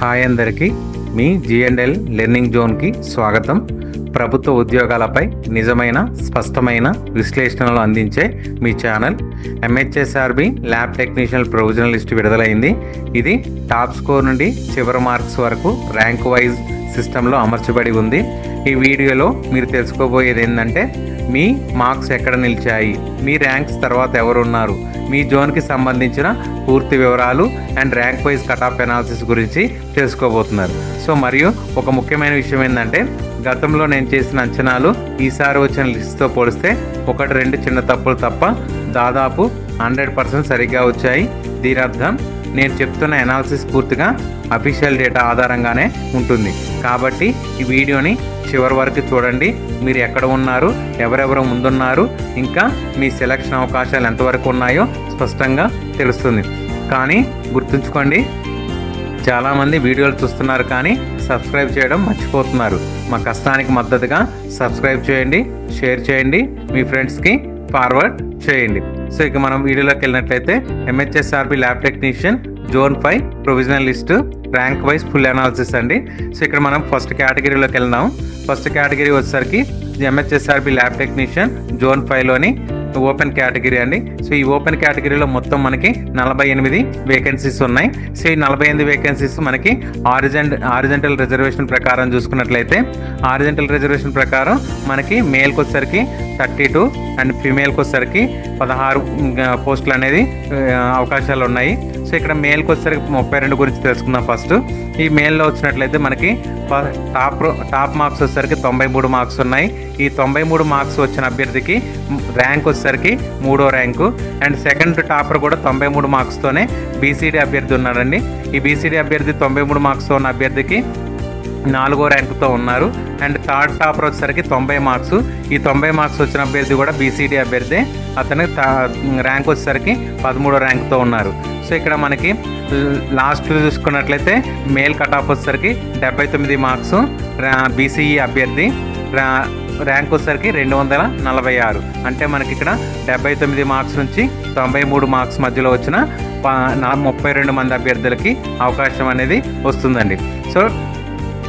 Hi అందరికీ, మీ G&L learning జోన్కి స్వాగతం. ప్రభుత్వ ఉద్యోగాలపై నిజమైన స్పష్టమైన విశ్లేషణలు అందించే మీ channel MHSRB lab technician provisional list విడుదలైంది. ఇది టాప్ స్కోర్ నుండి చివరి మార్క్స్ వరకు ర్యాంక్ వైజ్ సిస్టంలో అమర్చబడి ఉంది. ఈ వీడియోలో మీరు తెలుసుకోబోయేది ఏంటంటే, మీ మార్క్స్ ఎక్కడ నిలిచాయి, మీ ర్యాంక్స్ తర్వాత ఎవరున్నారు, మీ జోన్కి సంబంధించిన పూర్తి వివరాలు and rank wise cut off analysis గురించి తెలుసుకోబోతున్నారు. సో మరియు ఒక ముఖ్యమైన విషయం ఏంటంటే, గతంలో నేను చేసిన అంచనాలు ఈసారి వచ్చిన లిస్ట్తో పోలిస్తే 1-2 చిన్న తప్పులు తప్ప దాదాపు 100% సరిగ్గా వచ్చాయి. దీని అర్థం నేను చెప్తున్న అనాలిసిస్ పూర్తిగా అఫీషియల్ డేటా ఆధారంగానే ఉంటుంది. కాబట్టి ఈ వీడియోని చివరి వరకు చూడండి. మీరు ఎక్కడ ఉన్నారు, ఎవరెవరు ముందున్నారు, ఇంకా మీ సెలక్షన్ అవకాశాలు ఎంతవరకు ఉన్నాయో స్పష్టంగా తెలుస్తుంది. కానీ గుర్తుంచుకోండి, చాలామంది వీడియోలు చూస్తున్నారు కానీ సబ్స్క్రైబ్ చేయడం మర్చిపోతున్నారు. మా కష్టానికి మద్దతుగా సబ్స్క్రైబ్ చేయండి, షేర్ చేయండి, మీ ఫ్రెండ్స్కి ఫార్వర్డ్ చేయండి. సో ఇక మనం వీడియోలోకి వెళ్ళినట్లయితే, MHSRB lab technician zone 5 provisional list rank wise full analysis అండి. సో ఇక్కడ మనం ఫస్ట్ కేటగిరీలోకి వెళ్దాం. ఫస్ట్ కేటగిరీ వచ్చేసరికి MHSRB ల్యాబ్ టెక్నీషియన్ జోన్ 5లోని ఓపెన్ కేటగిరీ అండి. సో ఈ ఓపెన్ కేటగిరీలో మొత్తం మనకి 48 వేకెన్సీస్ ఉన్నాయి. సో ఈ 48 వేకెన్సీస్ మనకి ఆరిజెంటల్ రిజర్వేషన్ ప్రకారం చూసుకున్నట్లయితే, ఆరిజెంటల్ రిజర్వేషన్ ప్రకారం మనకి మేల్కి వచ్చేసరికి 32 అండ్ ఫీమేల్కి వచ్చేసరికి 16 పోస్టులు అనేది అవకాశాలు ఉన్నాయి. సో ఇక్కడ మేల్కి వచ్చేసరికి 32 గురించి తెలుసుకుందాం. ఫస్ట్ ఈ మేల్లో వచ్చినట్లయితే మనకి టాప్ మార్క్స్ వచ్చేసరికి 93 మార్క్స్ ఉన్నాయి. ఈ 93 మార్క్స్ వచ్చిన అభ్యర్థికి ర్యాంక్ వచ్చేసరికి 3వ ర్యాంకు అండ్ సెకండ్ టాపర్ కూడా 93 మార్క్స్తోనే బీసీడీ అభ్యర్థి ఉన్నారండి. ఈ బీసీడీ అభ్యర్థి 93 మార్క్స్తో ఉన్న అభ్యర్థికి 4వ ర్యాంకుతో ఉన్నారు. అండ్ థర్డ్ టాపర్ వచ్చేసరికి 90 మార్క్స్. ఈ 90 మార్క్స్ వచ్చిన అభ్యర్థి కూడా బీసీడీ అభ్యర్థి, అతని ర్యాంక్ వచ్చేసరికి 13వ ర్యాంకుతో ఉన్నారు. సో ఇక్కడ మనకి లాస్ట్లో చూసుకున్నట్లయితే మేల్ కట్ ఆఫ్ వచ్చేసరికి 79 మార్క్స్, బీసీఈ అభ్యర్థి ర్యాంక్ వచ్చేసరికి 246. అంటే మనకి ఇక్కడ 79 మార్క్స్ నుంచి 93 మార్క్స్ మధ్యలో వచ్చిన 32 మంది అభ్యర్థులకి అవకాశం అనేది వస్తుందండి. సో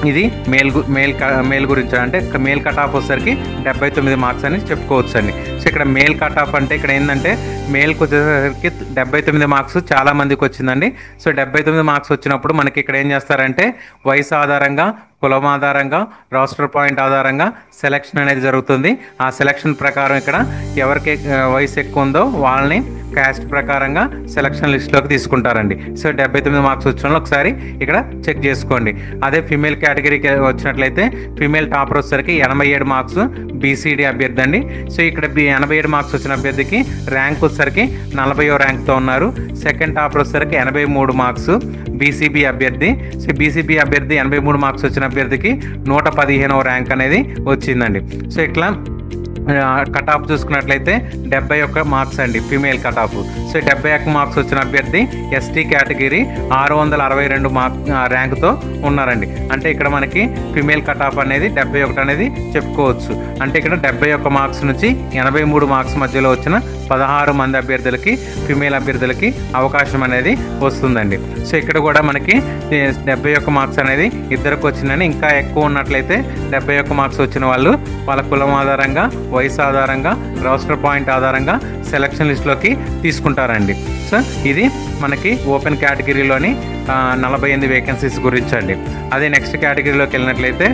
ఇది మేల్ గురించి, అంటే మేల్ కట్ ఆఫ్ వచ్చేసరికి 79 మార్క్స్ అని చెప్పుకోవచ్చు అండి. సో ఇక్కడ మేల్ కట్ ఆఫ్ అంటే ఇక్కడ ఏంటంటే, మేల్కి వచ్చేసరికి 79 మార్క్స్ చాలా మందికి వచ్చిందండి. సో 79 మార్క్స్ వచ్చినప్పుడు మనకి ఇక్కడ ఏం చేస్తారంటే, వయసు ఆధారంగా, కులం ఆధారంగా, రాస్టర్ పాయింట్ ఆధారంగా సెలక్షన్ అనేది జరుగుతుంది. ఆ సెలక్షన్ ప్రకారం ఇక్కడ ఎవరికి వయసు ఎక్కువ ఉందో వాళ్ళని క్యాస్ట్ ప్రకారంగా సెలక్షన్ లిస్ట్లోకి తీసుకుంటారండి. సో 79 మార్క్స్ వచ్చిన వాళ్ళు ఒకసారి ఇక్కడ చెక్ చేసుకోండి. అదే ఫీమేల్ కేటగిరీకి వచ్చినట్లయితే, ఫీమేల్ టాపర్ వచ్చేసరికి 87 మార్క్స్, బీసీడీ అభ్యర్థి అండి. సో ఇక్కడ 87 మార్క్స్ వచ్చిన అభ్యర్థికి ర్యాంక్ వచ్చేసరికి 40వ ర్యాంక్తో ఉన్నారు. సెకండ్ టాపర్ వచ్చేసరికి 83 మార్క్స్, బీసీబీ అభ్యర్థి. సో బీసీబీ అభ్యర్థి 83 మార్క్స్ వచ్చిన అభ్యర్థికి 115వ ర్యాంక్ అనేది వచ్చిందండి. సో ఇట్లా కట్ ఆఫ్ చూసుకున్నట్లయితే 71 మార్క్స్ అండి female cut off. So 71 marks వచ్చిన అభ్యర్థి ఎస్టీ కేటగిరీ 662 ర్యాంకుతో ఉన్నారండి. అంటే ఇక్కడ మనకి ఫీమేల్ కట్ ఆఫ్ అనేది 71 అనేది చెప్పుకోవచ్చు. అంటే ఇక్కడ 71 మార్క్స్ నుంచి 83 మార్క్స్ మధ్యలో వచ్చిన 16 మంది అభ్యర్థులకి, ఫీమేల్ అభ్యర్థులకి అవకాశం అనేది వస్తుందండి. సో ఇక్కడ కూడా మనకి 71 మార్క్స్ అనేది ఇద్దరికి వచ్చిందని, ఇంకా ఎక్కువ ఉన్నట్లయితే 71 మార్క్స్ వచ్చిన వాళ్ళు వాళ్ళ కులం ఆధారంగా, వయసు ఆధారంగా, రాస్టర్ పాయింట్ ఆధారంగా సెలక్షన్ లిస్ట్లోకి తీసుకుంటారండి. సో ఇది మనకి ఓపెన్ కేటగిరీలోని 48 వేకెన్సీస్ గురించి అండి. అదే నెక్స్ట్ కేటగిరీలోకి వెళ్ళినట్లయితే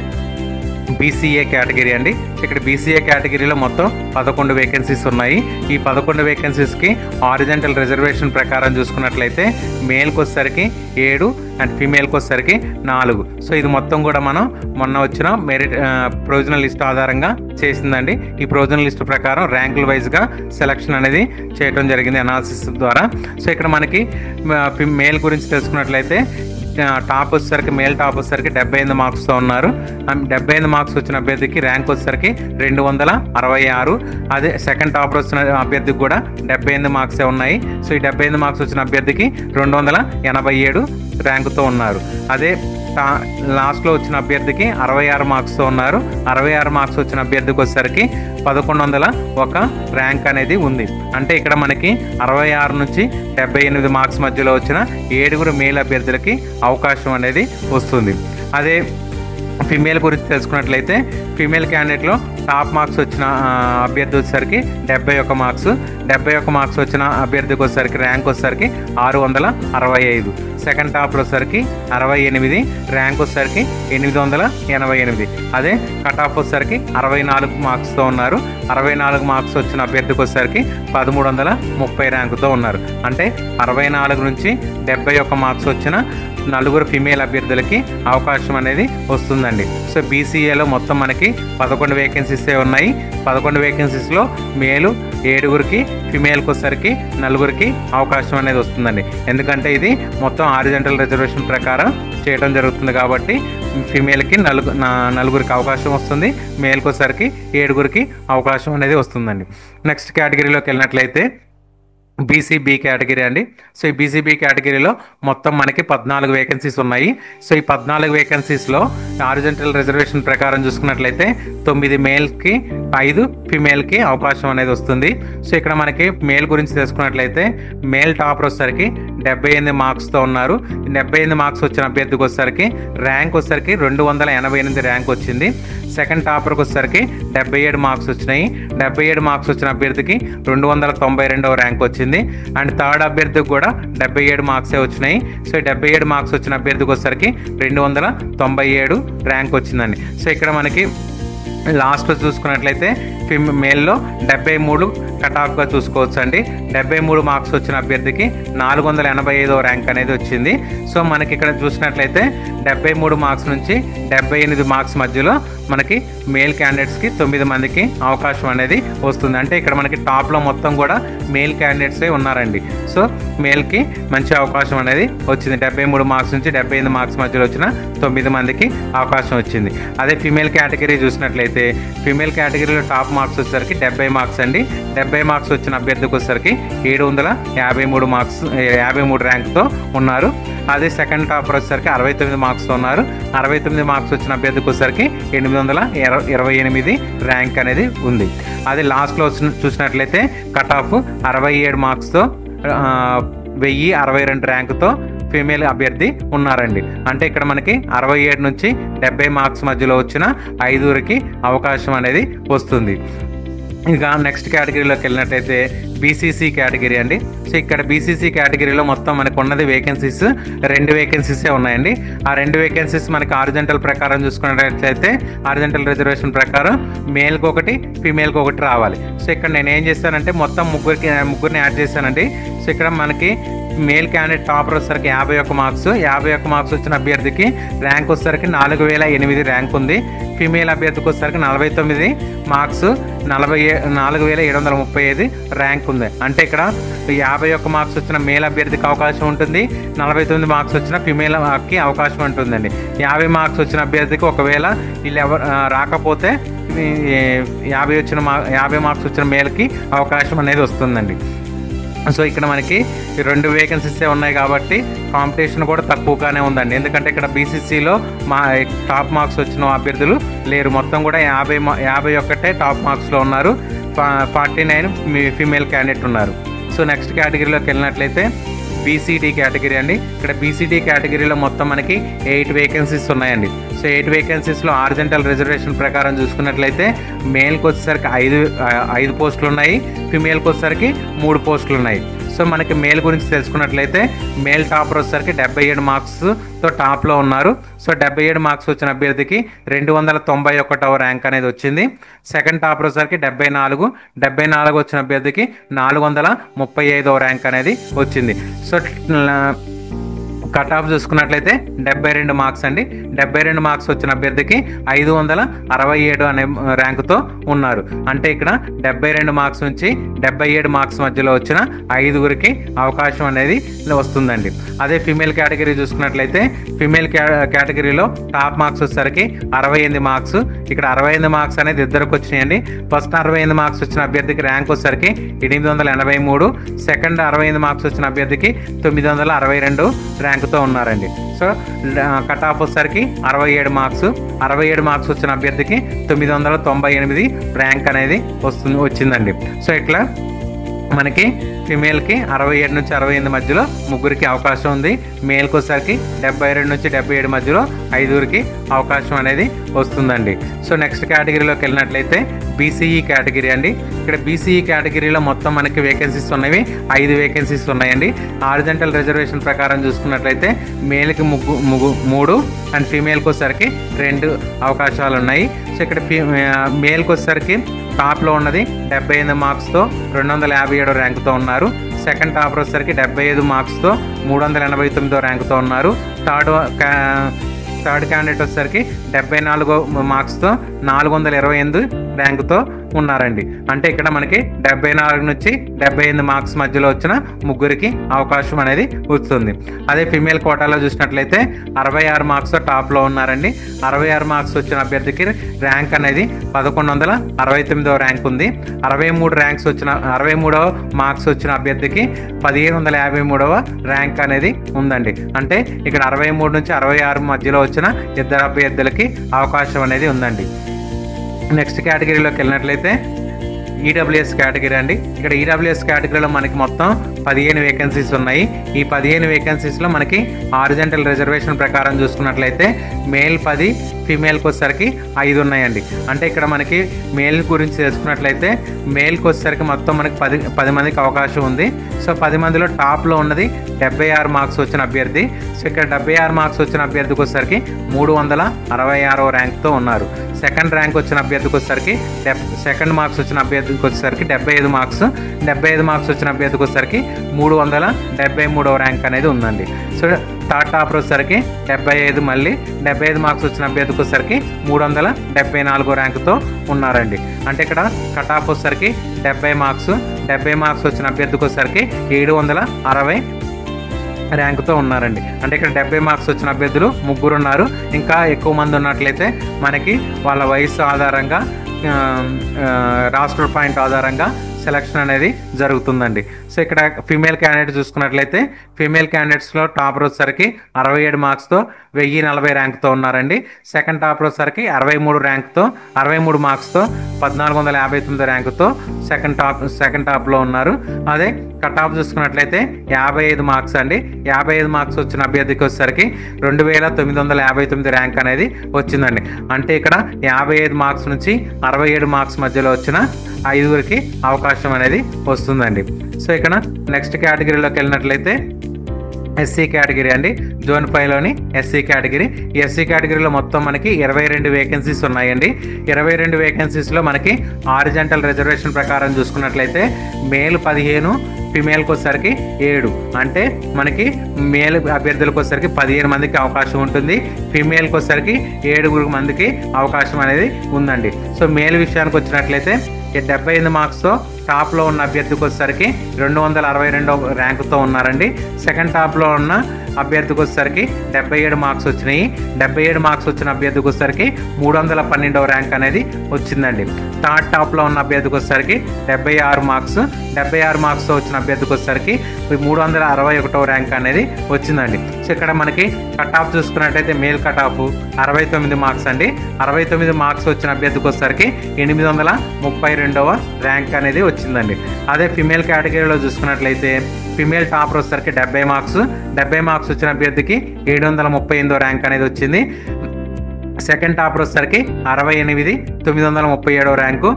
బీసీఏ కేటగిరీ అండి. ఇక్కడ బీసీఏ కేటగిరీలో మొత్తం 11 వేకెన్సీస్ ఉన్నాయి. ఈ 11 వేకెన్సీస్కి ఆరిజెంటల్ రిజర్వేషన్ ప్రకారం చూసుకున్నట్లయితే, మేల్కి వచ్చేసరికి 7 అండ్ ఫీమేల్కి వచ్చేసరికి 4. సో ఇది మొత్తం కూడా మనం మొన్న వచ్చిన మెరిట్ ప్రొవిజనల్ లిస్ట్ ఆధారంగా చేసిందండి. ఈ ప్రొవిజనల్ లిస్ట్ ప్రకారం ర్యాంకుల వైజ్గా సెలక్షన్ అనేది చేయడం జరిగింది అనాలిసిస్ ద్వారా. సో ఇక్కడ మనకి మేల్ గురించి తెలుసుకున్నట్లయితే, టాప్ వచ్చేసరికి మేల్ టాప్ వచ్చేసరికి 78 మార్క్స్తో ఉన్నారు. 78 మార్క్స్ వచ్చిన అభ్యర్థికి ర్యాంక్ వచ్చేసరికి 266. అదే సెకండ్ టాపర్ వచ్చిన అభ్యర్థికి కూడా 78 మార్క్సే ఉన్నాయి. సో ఈ 78 మార్క్స్ వచ్చిన అభ్యర్థికి 287 ర్యాంకుతో ఉన్నారు. అదే లాస్ట్లో వచ్చిన అభ్యర్థికి 66 మార్క్స్తో ఉన్నారు. 66 మార్క్స్ వచ్చిన అభ్యర్థికి వచ్చేసరికి 1101 ర్యాంక్ అనేది ఉంది. అంటే ఇక్కడ మనకి 66 నుంచి 78 మార్క్స్ మధ్యలో వచ్చిన 7 మేల్ అభ్యర్థులకి అవకాశం అనేది వస్తుంది. అదే ఫిమేల్ గురించి తెలుసుకున్నట్లయితే ఫిమేల్ క్యాండిడేట్లో టాప్ మార్క్స్ వచ్చిన అభ్యర్థి వచ్చేసరికి 71 మార్క్స్. 71 మార్క్స్ వచ్చిన అభ్యర్థికి వచ్చేసరికి ర్యాంక్ వచ్చేసరికి 665. సెకండ్ టాప్లో వచ్చేసరికి 68, ర్యాంక్ వచ్చేసరికి 888. అదే కట్ ఆఫ్ వచ్చేసరికి 64 మార్క్స్తో ఉన్నారు. 64 మార్క్స్ వచ్చిన అభ్యర్థికి వచ్చేసరికి 1330 ర్యాంకుతో ఉన్నారు. అంటే 64 నుంచి 71 మార్క్స్ వచ్చిన 4 ఫిమేల్ అభ్యర్థులకి అవకాశం అనేది వస్తుందండి. సో బీసీఏలో మొత్తం మనకి 11 వేకెన్సీసే ఉన్నాయి. 11 వేకెన్సీస్లో మేలు 7, ఫిమేల్కి వచ్చేసరికి 4 అవకాశం అనేది వస్తుందండి. ఎందుకంటే ఇది మొత్తం హారిజాంటల్ రిజర్వేషన్ ప్రకారం చేయడం జరుగుతుంది కాబట్టి ఫిమేల్కి 4 అవకాశం వస్తుంది, మేల్కి వచ్చేసరికి 7 అవకాశం అనేది వస్తుందండి. నెక్స్ట్ కేటగిరీలోకి వెళ్ళినట్లయితే బీసీబీ కేటగిరీ అండి. సో ఈ బీసీబీ కేటగిరీలో మొత్తం మనకి 14 వేకెన్సీస్ ఉన్నాయి. సో ఈ 14 వేకెన్సీస్లో హారిజాంటల్ రిజర్వేషన్ ప్రకారం చూసుకున్నట్లయితే 9 మేల్కి 5 ఫిమేల్కి అవకాశం అనేది వస్తుంది. సో ఇక్కడ మనకి మేల్ గురించి తెలుసుకున్నట్లయితే మేల్ టాపర్ వచ్చేసరికి 78 మార్క్స్తో ఉన్నారు. 78 మార్క్స్ వచ్చిన అభ్యర్థికి వచ్చేసరికి ర్యాంక్ వచ్చేసరికి 288 ర్యాంక్ వచ్చింది. సెకండ్ టాపర్కి వచ్చేసరికి 77 మార్క్స్ వచ్చినాయి. 77 మార్క్స్ వచ్చిన అభ్యర్థికి 292వ ర్యాంక్ వచ్చింది. అండ్ థర్డ్ అభ్యర్థికి కూడా 77 మార్క్సే వచ్చినాయి. సో 77 మార్క్స్ వచ్చిన అభ్యర్థికి వచ్చేసరికి 297 ర్యాంక్ వచ్చిందండి. సో ఇక్కడ మనకి లాస్ట్ చూసుకున్నట్లయితే మేల్లో 73 కట్ ఆఫ్గా చూసుకోవచ్చు అండి. 73 మార్క్స్ వచ్చిన అభ్యర్థికి 485వ ర్యాంక్ అనేది వచ్చింది. సో మనకి ఇక్కడ చూసినట్లయితే 73 మార్క్స్ నుంచి 78 మార్క్స్ మధ్యలో మనకి మేల్ క్యాండిడేట్స్కి 9 మందికి అవకాశం అనేది వస్తుంది. అంటే ఇక్కడ మనకి టాప్లో మొత్తం కూడా మేల్ క్యాండిడేట్సే ఉన్నారండి. సో మేల్కి మంచి అవకాశం అనేది వచ్చింది. 73 మార్క్స్ నుంచి 78 మార్క్స్ మధ్యలో వచ్చిన 9 మందికి అవకాశం వచ్చింది. అదే ఫిమేల్ కేటగిరీ చూసినట్లయితే ఫిమేల్ కేటగిరీలో టాప్ మార్క్స్ వచ్చేసరికి 70 మార్క్స్ అండి. 70 మార్క్స్ వచ్చిన అభ్యర్థికి వచ్చేసరికి 753 మార్క్స్ 53 ర్యాంక్తో ఉన్నారు. అదే సెకండ్ టాపర్ వచ్చేసరికి 69 మార్క్స్తో ఉన్నారు. 69 మార్క్స్ వచ్చిన అభ్యర్థికి వచ్చేసరికి 828 ర్యాంక్ అనేది ఉంది. అదే లాస్ట్లో చూసినట్లయితే కట్ ఆఫ్ 67 మార్క్స్తో 1062 ర్యాంకుతో ఫీమేల్ అభ్యర్థి ఉన్నారండి. అంటే ఇక్కడ మనకి 67 నుంచి 70 మార్క్స్ మధ్యలో వచ్చిన 5 అవకాశం అనేది వస్తుంది. ఇక నెక్స్ట్ కేటగిరీలోకి వెళ్ళినట్టయితే బీసీసీ కేటగిరీ అండి. సో ఇక్కడ బీసీసీ కేటగిరీలో మొత్తం మనకు ఉన్నది వేకెన్సీస్ 2 వేకెన్సీసే ఉన్నాయండి. ఆ 2 వేకెన్సీస్ మనకి హారిజాంటల్ ప్రకారం చూసుకున్నట్లయితే హారిజాంటల్ రిజర్వేషన్ ప్రకారం మేల్కి 1 ఫీమేల్కి 1 రావాలి. సో ఇక్కడ నేను ఏం చేస్తానంటే మొత్తం ముగ్గురిని యాడ్ చేశానండి. సో ఇక్కడ మనకి మేల్ క్యాండిడేట్ టాపర్ వచ్చేసరికి 51 మార్క్స్. 51 మార్క్స్ వచ్చిన అభ్యర్థికి ర్యాంక్ వచ్చేసరికి 4008 ర్యాంక్ ఉంది. ఫీమేల్ అభ్యర్థికి వచ్చేసరికి 49 మార్క్స్ 4735 ర్యాంక్ ఉంది. అంటే ఇక్కడ 51 మార్క్స్ వచ్చిన మేల్ అభ్యర్థికి అవకాశం ఉంటుంది, 49 మార్క్స్ వచ్చిన ఫీమేల్కి అవకాశం ఉంటుందండి. 50 మార్క్స్ వచ్చిన అభ్యర్థికి ఒకవేళ వీళ్ళు ఎవరు రాకపోతే 50 మార్క్స్ వచ్చిన మేల్కి అవకాశం అనేది వస్తుందండి. సో ఇక్కడ మనకి 2 వేకెన్సీసే ఉన్నాయి కాబట్టి కాంపిటీషన్ కూడా తక్కువగానే ఉందండి. ఎందుకంటే ఇక్కడ బీసీసీలో టాప్ మార్క్స్ వచ్చిన అభ్యర్థులు లేరు. మొత్తం కూడా 51 టాప్ మార్క్స్లో ఉన్నారు, 49 ఫీమేల్ క్యాండిడేట్ ఉన్నారు. సో నెక్స్ట్ కేటగిరీలోకి వెళ్ళినట్లయితే బీసీడీ కేటగిరీ అండి. ఇక్కడ బీసీడీ కేటగిరీలో మొత్తం మనకి 8 వేకెన్సీస్ ఉన్నాయండి. సో 8 వేకెన్సీస్లో హారిజాంటల్ రిజర్వేషన్ ప్రకారం చూసుకున్నట్లయితే మేల్కి వచ్చేసరికి 5 పోస్టులు ఉన్నాయి, ఫీమేల్కి వచ్చేసరికి 3 పోస్టులు ఉన్నాయి. సో మనకి మేల్ గురించి తెలుసుకున్నట్లయితే మేల్ టాపర్ వచ్చేసరికి 77 మార్క్స్తో టాప్లో ఉన్నారు. సో 77 మార్క్స్ వచ్చిన అభ్యర్థికి 291వ ర్యాంక్ అనేది వచ్చింది. సెకండ్ టాపర్ వచ్చేసరికి 74 వచ్చిన అభ్యర్థికి 435వ ర్యాంక్ అనేది వచ్చింది. సో కట్ ఆఫ్ చూసుకున్నట్లయితే 72 మార్క్స్ అండి. 72 మార్క్స్ వచ్చిన అభ్యర్థికి 567 అనే ర్యాంకుతో ఉన్నారు. అంటే ఇక్కడ 72 మార్క్స్ నుంచి 77 మార్క్స్ మధ్యలో వచ్చిన 5 అవకాశం అనేది వస్తుందండి. అదే ఫీమేల్ కేటగిరీ చూసుకున్నట్లయితే ఫీమేల్ కేటగిరీలో టాప్ మార్క్స్ వచ్చేసరికి 68 మార్క్స్. ఇక్కడ 68 మార్క్స్ అనేది ఇద్దరికి వచ్చినాయండి. ఫస్ట్ 68 మార్క్స్ వచ్చిన అభ్యర్థికి ర్యాంక్ వచ్చేసరికి 883, సెకండ్ 68 మార్క్స్ వచ్చిన అభ్యర్థికి 962 ర్యాంక్ ర్యాంకుతో ఉన్నారండి. సో కట్ ఆఫ్ వచ్చేసరికి 67 మార్క్స్. 67 మార్క్స్ వచ్చిన అభ్యర్థికి 998 ర్యాంక్ అనేది వచ్చిందండి. సో ఇట్లా మనకి ఫిమేల్కి 67 నుంచి 68 మధ్యలో ముగ్గురికి అవకాశం ఉంది. మేల్కి వచ్చేసరికి 72 నుంచి 77 మధ్యలో 5గురికి అవకాశం అనేది వస్తుందండి. సో నెక్స్ట్ కేటగిరీలోకి వెళ్ళినట్లయితే బీసీఈ కేటగిరీ అండి. ఇక్కడ బీసీఈ కేటగిరీలో మొత్తం మనకి వేకెన్సీస్ ఉన్నవి 5 వేకెన్సీస్ ఉన్నాయండి. హారిజంటల్ రిజర్వేషన్ ప్రకారం చూసుకున్నట్లయితే మేల్కి 3 అండ్ ఫీమేల్కి వచ్చేసరికి 2 అవకాశాలు ఉన్నాయి. సో ఇక్కడ మేల్కి వచ్చేసరికి టాప్లో ఉన్నది 78 మార్క్స్తో 257 ర్యాంకుతో ఉన్నారు. సెకండ్ టాపర్ వచ్చేసరికి 75 మార్క్స్తో 389 ర్యాంకుతో ఉన్నారు. థర్డ్ క్యాండిడేట్ వచ్చేసరికి 74 మార్క్స్తో 428 ర్యాంకుతో ఉన్నారండి. అంటే ఇక్కడ మనకి 74 నుంచి 78 మార్క్స్ మధ్యలో వచ్చిన ముగ్గురికి అవకాశం అనేది వస్తుంది. అదే ఫిమేల్ కోటాలో చూసినట్లయితే 66 మార్క్స్ టాప్లో ఉన్నారండి. 66 మార్క్స్ వచ్చిన అభ్యర్థికి ర్యాంక్ అనేది 1169వ ర్యాంక్ ఉంది. 63వ మార్క్స్ వచ్చిన అభ్యర్థికి 1553వ ర్యాంక్ అనేది ఉందండి. అంటే ఇక్కడ 63 నుంచి 66 మధ్యలో వచ్చిన ఇద్దరు అభ్యర్థులకి అవకాశం అనేది ఉందండి. నెక్స్ట్ కేటగిరీలోకి వెళ్ళినట్లయితే ఈడబ్ల్యూఎస్ కేటగిరీ అండి. ఇక్కడ ఈడబ్ల్యూఎస్ కేటగిరీలో మనకి మొత్తం 15 వేకెన్సీస్ ఉన్నాయి. ఈ 15 వేకెన్సీస్లో మనకి హారిజంటల్ రిజర్వేషన్ ప్రకారం చూసుకున్నట్లయితే మేల్ 10, ఫీమేల్కి వచ్చేసరికి 5 ఉన్నాయండి. అంటే ఇక్కడ మనకి మేల్ గురించి తెలుసుకున్నట్లయితే మేల్కి వచ్చేసరికి మొత్తం మనకి 10 మందికి అవకాశం ఉంది. సో 10 మందిలో టాప్లో ఉన్నది 76 మార్క్స్ వచ్చిన అభ్యర్థి. సో ఇక్కడ 76 మార్క్స్ వచ్చిన అభ్యర్థికి వచ్చేసరికి 366వ ర్యాంక్తో ఉన్నారు. సెకండ్ ర్యాంక్ వచ్చిన అభ్యర్థికి వచ్చేసరికి సెకండ్ మార్క్స్ వచ్చిన అభ్యర్థికి వచ్చేసరికి 75 మార్క్స్. 75 మార్క్స్ వచ్చిన అభ్యర్థికి వచ్చేసరికి 373వ ర్యాంక్ అనేది ఉందండి. సో థర్డ్ టాపర్ వచ్చేసరికి 75, మళ్ళీ 75 మార్క్స్ వచ్చిన అభ్యర్థికి వచ్చేసరికి 374 ర్యాంకుతో ఉన్నారండి. అంటే ఇక్కడ కట్ ఆఫ్ వచ్చేసరికి 70 మార్క్స్. 70 మార్క్స్ వచ్చిన అభ్యర్థికి వచ్చేసరికి 760 ర్యాంకుతో ఉన్నారండి. అంటే ఇక్కడ 70 మార్క్స్ వచ్చిన అభ్యర్థులు 3 ఉన్నారు. ఇంకా ఎక్కువ మంది ఉన్నట్లయితే మనకి వాళ్ళ వయసు ఆధారంగా రాస్టర్ పాయింట్ ఆధారంగా సెలక్షన్ అనేది జరుగుతుందండి. సో ఇక్కడ ఫీమేల్ క్యాండిడేట్ చూసుకున్నట్లయితే ఫీమేల్ క్యాండిడేట్స్లో టాపర్ వచ్చేసరికి 67 మార్క్స్తో 1040 ర్యాంక్తో ఉన్నారండి. సెకండ్ టాపర్ వచ్చేసరికి 63 మార్క్స్తో 1459 ర్యాంకుతో సెకండ్ టాప్లో ఉన్నారు. అదే కట్ ఆఫ్ చూసుకున్నట్లయితే 55 మార్క్స్ అండి. 55 మార్క్స్ వచ్చిన అభ్యర్థికి వచ్చేసరికి 2959 ర్యాంక్ అనేది వచ్చిందండి. అంటే ఇక్కడ 55 మార్క్స్ నుంచి 67 మార్క్స్ మధ్యలో వచ్చిన 5గురికి అవకాశం అనేది వస్తుందండి. సో ఇక్కడ నెక్స్ట్ కేటగిరీలోకి వెళ్ళినట్లయితే ఎస్సీ కేటగిరీ అండి. జోన్ 5లోని ఎస్సీ కేటగిరీ. ఈ ఎస్సీ కేటగిరీలో మొత్తం మనకి 22 వేకెన్సీస్ ఉన్నాయండి. 22 వేకెన్సీస్లో మనకి హారిజంటల్ రిజర్వేషన్ ప్రకారం చూసుకున్నట్లయితే మేల్ 15, ఫిమేల్కి వచ్చేసరికి 7. అంటే మనకి మేల్ అభ్యర్థులకు వచ్చేసరికి 15 మందికి అవకాశం ఉంటుంది. ఫిమేల్కి వచ్చేసరికి 7 మందికి అవకాశం అనేది ఉందండి. సో మేల్ విషయానికి వచ్చినట్లయితే 78 మార్క్స్తో టాప్లో ఉన్న అభ్యర్థికి వచ్చేసరికి 262 ర్యాంకుతో ఉన్నారండి. సెకండ్ టాప్లో ఉన్న అభ్యర్థికి వచ్చేసరికి 77 మార్క్స్ వచ్చినాయి. 77 మార్క్స్ వచ్చిన అభ్యర్థికి వచ్చేసరికి 312వ ర్యాంక్ అనేది వచ్చిందండి. థర్డ్ టాప్లో ఉన్న అభ్యర్థికి వచ్చేసరికి 76 మార్క్స్. 76 మార్క్స్తో వచ్చిన అభ్యర్థికి వచ్చేసరికి 361వ ర్యాంక్ అనేది వచ్చిందండి. సో ఇక్కడ మనకి కట్ ఆఫ్ చూసుకున్నట్టయితే మేల్ కట్ ఆఫ్ 69 మార్క్స్ అండి. 69 మార్క్స్ వచ్చిన అభ్యర్థికి వచ్చేసరికి 832వ ర్యాంక్ అనేది వచ్చిందండి. అదే ఫిమేల్ కేటగిరీలో చూసుకున్నట్లయితే ఫిమేల్ టాపర్ వచ్చేసరికి 70 మార్క్స్. 70 మార్క్స్ వచ్చిన అభ్యర్థికి 738వ ర్యాంక్ అనేది వచ్చింది. సెకండ్ టాపర్ వచ్చేసరికి 68, 937వ ర్యాంకు.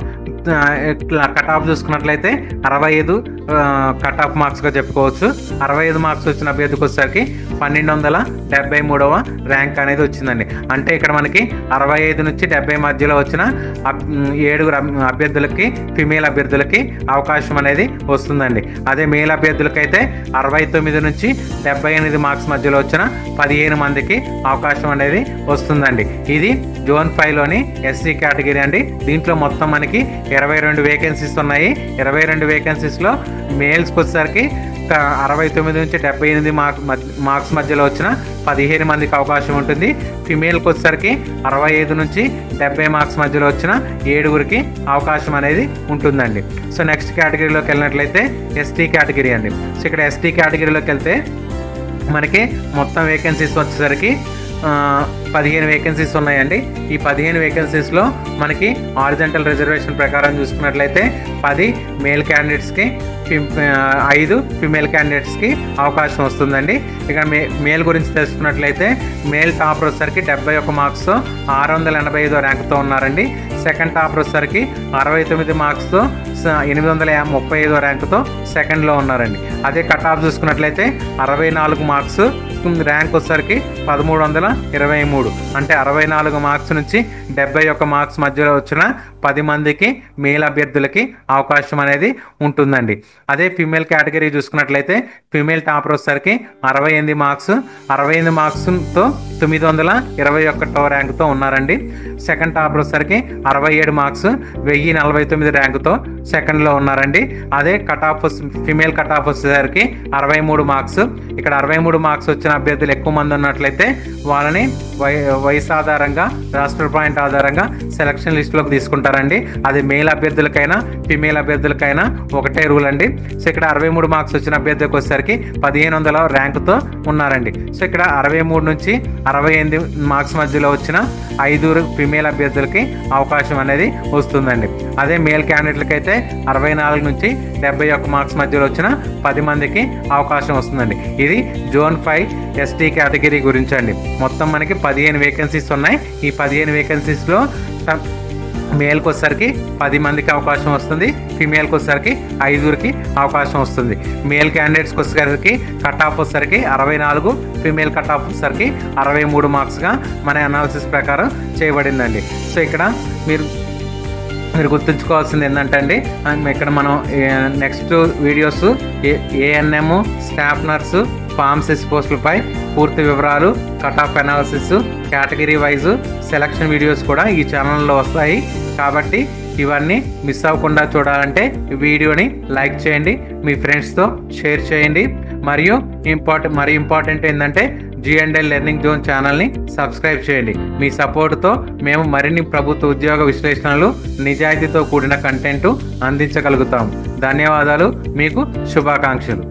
కట్ ఆఫ్ చూసుకున్నట్లయితే 65 కట్ ఆఫ్ మార్క్స్గా చెప్పుకోవచ్చు. 65 మార్క్స్ వచ్చిన అభ్యర్థికి వచ్చేసరికి 1273వ ర్యాంక్ అనేది వచ్చిందండి. అంటే ఇక్కడ మనకి 65 నుంచి 70 మధ్యలో వచ్చిన 7 అభ్యర్థులకి ఫిమేల్ అభ్యర్థులకి అవకాశం అనేది వస్తుందండి. అదే మేల్ అభ్యర్థులకి అయితే 69 నుంచి 78 మార్క్స్ మధ్యలో వచ్చిన 15 మందికి అవకాశం అనేది వస్తుందండి. ఇది జోన్ 5లోని ఎస్సీ కేటగిరీ అండి. దీంట్లో మొత్తం మనకి 22 వేకెన్సీస్ ఉన్నాయి. 22 వేకెన్సీస్లో మేల్స్కి వచ్చేసరికి 69 నుంచి 78 మార్క్స్ మధ్యలో వచ్చిన 15 మందికి అవకాశం ఉంటుంది. ఫిమేల్కి వచ్చేసరికి 65 నుంచి 70 మార్క్స్ మధ్యలో వచ్చిన 7గురికి అవకాశం అనేది ఉంటుందండి. సో నెక్స్ట్ కేటగిరీలోకి వెళ్ళినట్లయితే ఎస్టీ కేటగిరీ అండి. సో ఇక్కడ ఎస్టీ కేటగిరీలోకి వెళ్తే మనకి మొత్తం వేకెన్సీస్ వచ్చేసరికి 15 వేకెన్సీస్ ఉన్నాయండి. ఈ 15 వేకెన్సీస్లో మనకి హారిజంటల్ రిజర్వేషన్ ప్రకారం చూసుకున్నట్లయితే 10 మేల్ క్యాండిడేట్స్కి 5 ఫిమేల్ క్యాండిడేట్స్కి అవకాశం వస్తుందండి. ఇక్కడ మేల్ గురించి తెలుసుకున్నట్లయితే మేల్ టాపర్ వచ్చేసరికి 71 మార్క్స్ 685 ర్యాంక్తో ఉన్నారండి. సెకండ్ టాపర్ వచ్చేసరికి 69 మార్క్స్తో 835 ర్యాంకుతో సెకండ్లో ఉన్నారండి. అదే కట్ ఆఫ్ చూసుకున్నట్లయితే 64 మార్క్స్ ర్యాంక్ వచ్చేసరికి 1323, అంటే 64 మార్క్స్ నుంచి 71 మార్క్స్ మధ్యలో వచ్చిన 10 మందికి మేల్ అభ్యర్థులకి అవకాశం అనేది ఉంటుందండి. అదే ఫీమేల్ కేటగిరీ చూసుకున్నట్లయితే ఫీమేల్ టాపర్ వచ్చేసరికి 68 మార్క్స్ 68 మార్క్స్తో 921 ర్యాంకుతో ఉన్నారండి. సెకండ్ టాపర్ వచ్చేసరికి 67 మార్క్స్ 1049 ర్యాంకుతో సెకండ్లో ఉన్నారండి. అదే cut off female cut off వచ్చేసరికి 63 మార్క్స్. ఇక్కడ 63 మార్క్స్ వచ్చిన అభ్యర్థులు ఎక్కువ మంది ఉన్నట్లయితే వాళ్ళని వయసు ఆధారంగా, రాష్ట్ర పాయింట్ ఆధారంగా సెలక్షన్ లిస్టులోకి తీసుకుంటారండి. అది మేల్ అభ్యర్థులకైనా ఫీమేల్ అభ్యర్థులకైనా ఒకటే రూల్ అండి. సో ఇక్కడ 63 మార్క్స్ వచ్చిన అభ్యర్థికి వచ్చేసరికి 1500 ర్యాంకుతో ఉన్నారండి. సో ఇక్కడ 63 నుంచి 68 మార్క్స్ మధ్యలో వచ్చిన 5 ఫీమేల్ అభ్యర్థులకి అవకాశం అనేది వస్తుందండి. అదే మేల్ క్యాండిడేట్లకి అయితే 64 నుంచి 71 మార్క్స్ మధ్యలో వచ్చిన 10 మందికి అవకాశం వస్తుందండి. ఇది జోన్ 5 ఎస్టీ కేటగిరీ గురించి అండి. మొత్తం మనకి 15 వేకెన్సీస్ ఉన్నాయి. ఈ 15 వేకెన్సీస్లో మేల్కి వచ్చేసరికి 10 మందికి అవకాశం వస్తుంది, ఫీమేల్కి వచ్చేసరికి 5కి అవకాశం వస్తుంది. మేల్ క్యాండిడేట్స్కి వచ్చేసరికి కట్ ఆఫ్ వచ్చేసరికి 64, ఫీమేల్ కట్ ఆఫ్ వచ్చేసరికి 63 మార్క్స్గా మన అనాలిసిస్ ప్రకారం చేయబడిందండి. సో ఇక్కడ మీరు గుర్తుంచుకోవాల్సింది ఏంటంటే అండి, ఇక్కడ మనం next videos ANM, staff nurse, pharmacist పోస్టులపై పూర్తి వివరాలు, cut off analysis, category wise selection videos కూడా ఈ ఛానల్లో వస్తాయి. కాబట్టి ఇవన్నీ మిస్ అవ్వకుండా చూడాలంటే ఈ వీడియోని లైక్ చేయండి, మీ ఫ్రెండ్స్తో షేర్ చేయండి. మరియు ఇంపార్టెంట్ ఏంటంటే G&L లెర్నింగ్ జోన్ ఛానల్ని సబ్స్క్రైబ్ చేయండి. మీ సపోర్ట్తో మేము మరిన్ని ప్రభుత్వ ఉద్యోగ విశ్లేషణలు, నిజాయితీతో కూడిన కంటెంట్ అందించగలుగుతాము. ధన్యవాదాలు. మీకు శుభాకాంక్షలు.